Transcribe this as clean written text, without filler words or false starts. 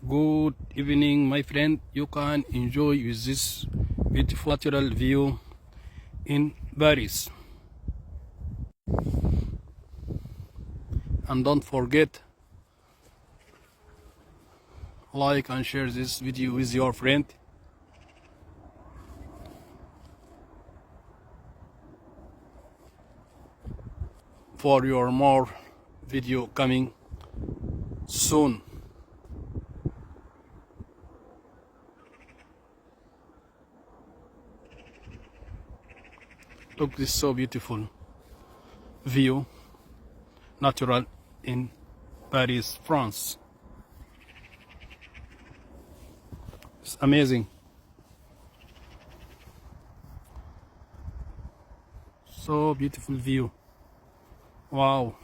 Good evening, my friend. You can enjoy with this beautiful natural view in Paris. And don't forget, like and share this video with your friend. For your more video coming soon. Look, this so beautiful view, natural in Paris, France. It's amazing. So beautiful view. Wow.